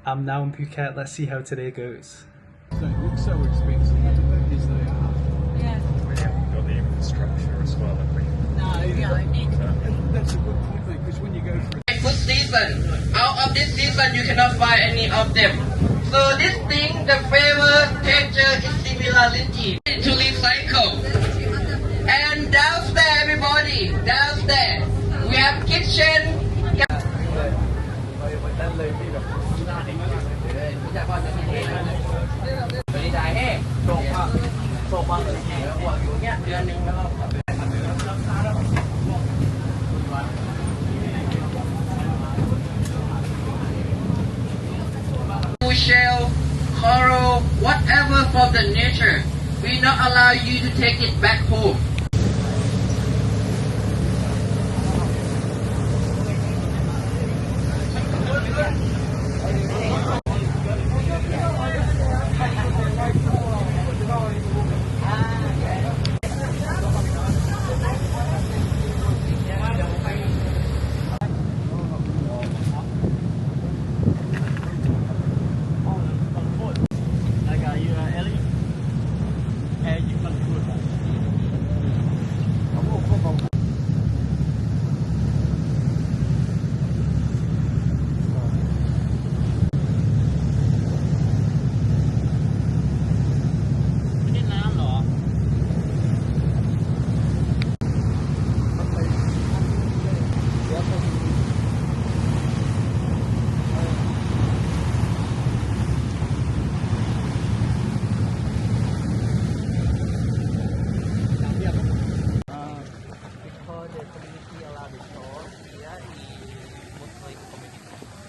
I'm now in Phuket. Let's see how today goes. They look so expensive, as they are. Yeah. We haven't got the infrastructure as well, have we? No, yeah, I need And that's a good point, though, because when you go for Food season. Out of this season, you cannot find any of them. So this thing, the flavor, texture is similar lychee. To recycle. And downstairs, everybody, downstairs, we have kitchen. Shell, coral, whatever from the nature, we not allow you to take it back home.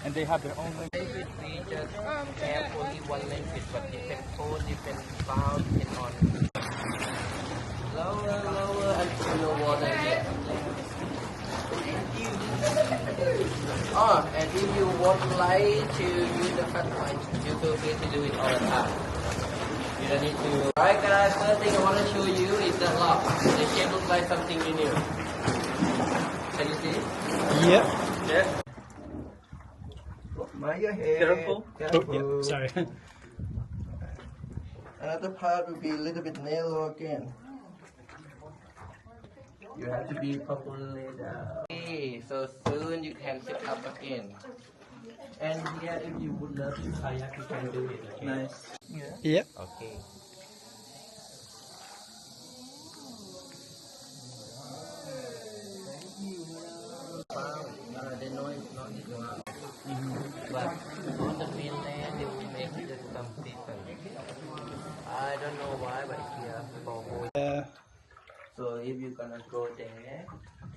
And they have their own Language, we just have only one language, but different code, different sound, depend on lower until no water here. And if you want light to use the flashlight, you feel free to do it all the time. You don't need to. Alright guys, first thing I want to show you is the lock. The shape looks like something new. Can you see? Yep. Yeah. Mind your head. Careful. Oh, yep. Sorry. Another part will be a little bit narrow again. You have to be properly down. Okay, so soon you can sit up again. And here, if you would love to kayak, you can do it. Okay? Nice. Yeah. Yep. Okay. The noise not this loud. But on the mainland, they will make it some season. I don't know why, but here for whole. So if you're gonna go there,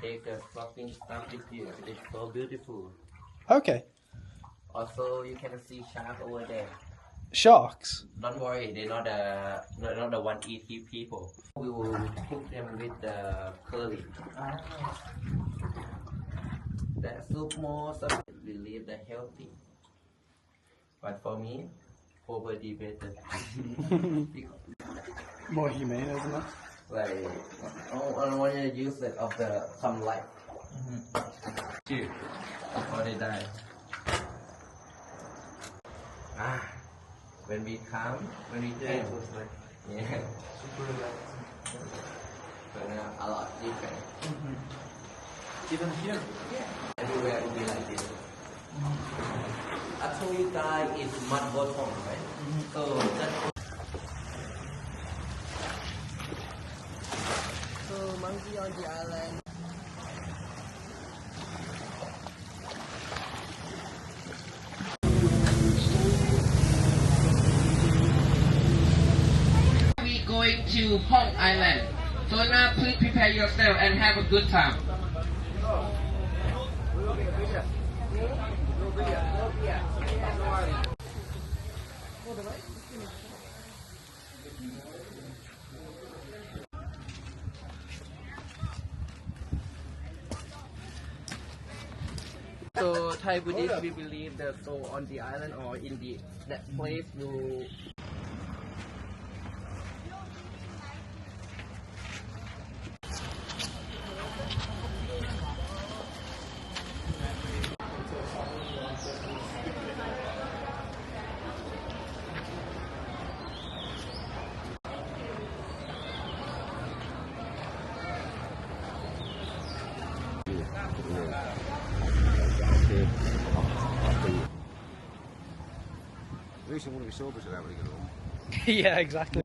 take the fucking stuff with you. It's so beautiful. Okay. Also, you can see shark over there. Sharks? Don't worry, they're not the one eat people. We will cook them with the curry. The soup more, so we leave the healthy. But for me, poverty better. More humane, isn't it? Like, I don't want to use it of the sunlight. Two, before they die. When we come, when we drink, yeah, super relaxing. A lot different. even here. Yeah. Everywhere will be like this. I told you guys it's mud bottom, right? So that's so monkey on the island. We're going to Phang Island. So now please prepare yourself and have a good time. So Thai Buddhists, we believe the soul on the island or in that place will least you want to be sober so that when you get home. Yeah, exactly.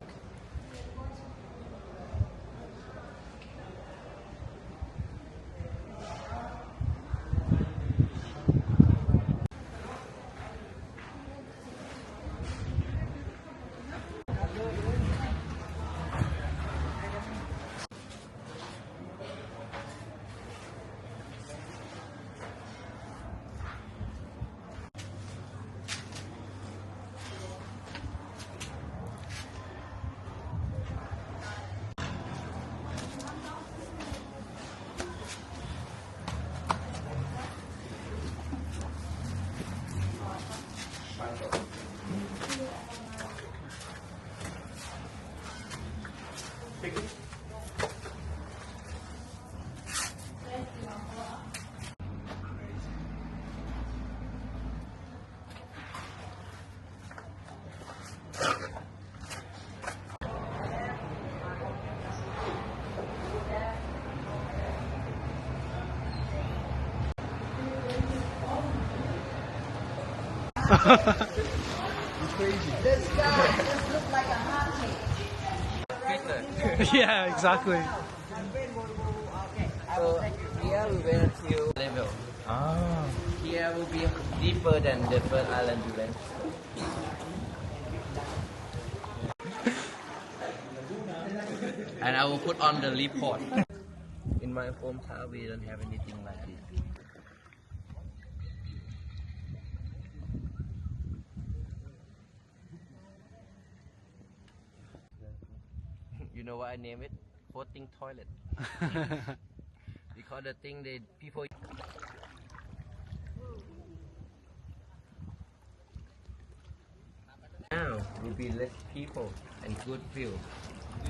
Yeah, exactly. So here we went to level. Ah. Here will be deeper than the first island we went. And I will put on the report. In my hometown, we don't have anything like this. You know what I name it? Floating toilet. Because the thing that people. Now will be less people and good view.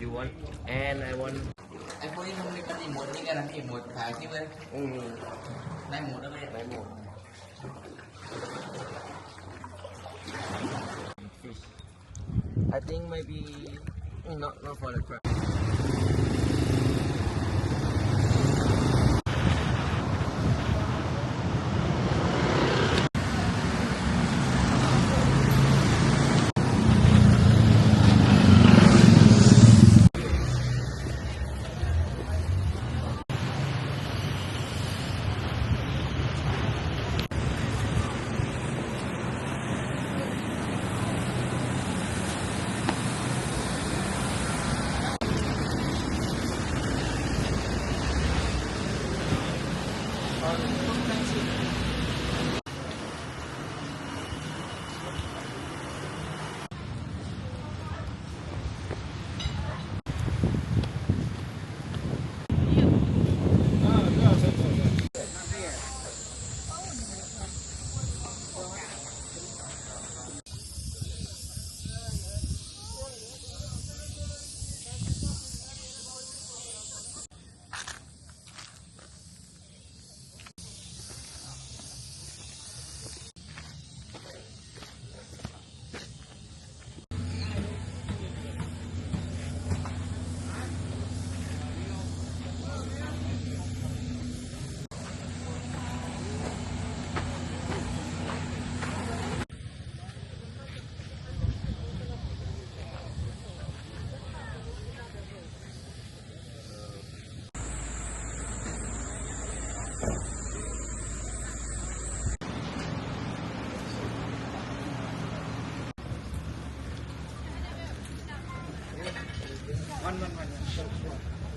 You want and I want.ไอ้พวกนี้มันมีกันอีโมดนี่กันนะอีโมดขายที่เลยได้หมดแล้วเลยได้หมด Fish. I think maybe not for the crab.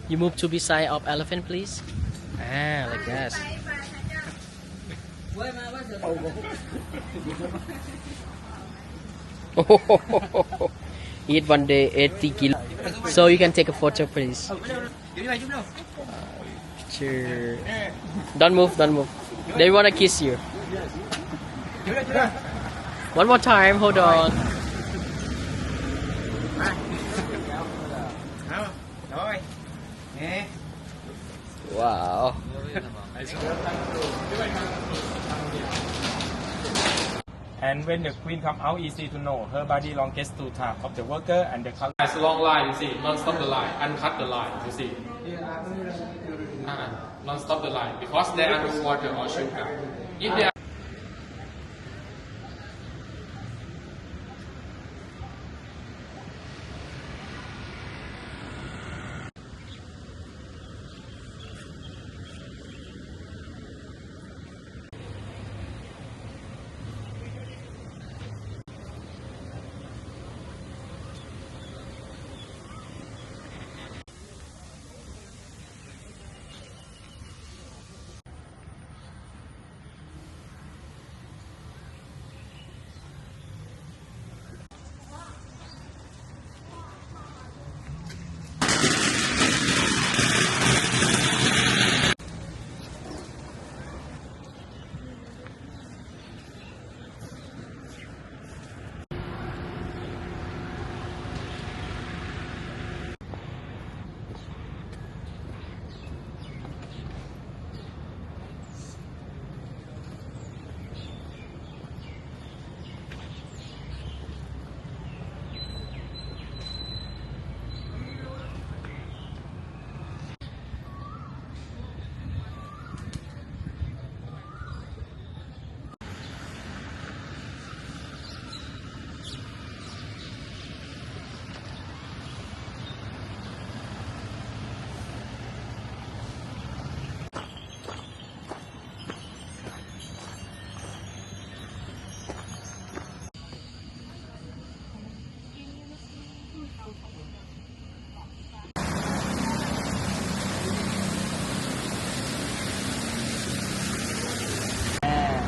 You move to beside of elephant, please. Ah, like that. Eat one day 80 kilo. So you can take a photo, please. Sure. Don't move, don't move. They wanna kiss you. One more time, hold on. Wow. And when the queen come out, easy to know. Her body longest to top of the worker and the color. It's a long line, you see. Non-stop the line, uncut the line, you see. Non-stop the line because they are no water or sugar. If they are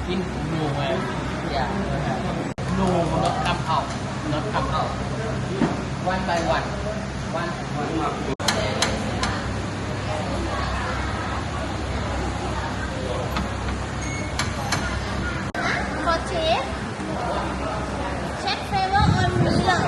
in nowhere. Yeah. No, not come out. Not come out. One by one. One by one. For chef, check flavor on Miller.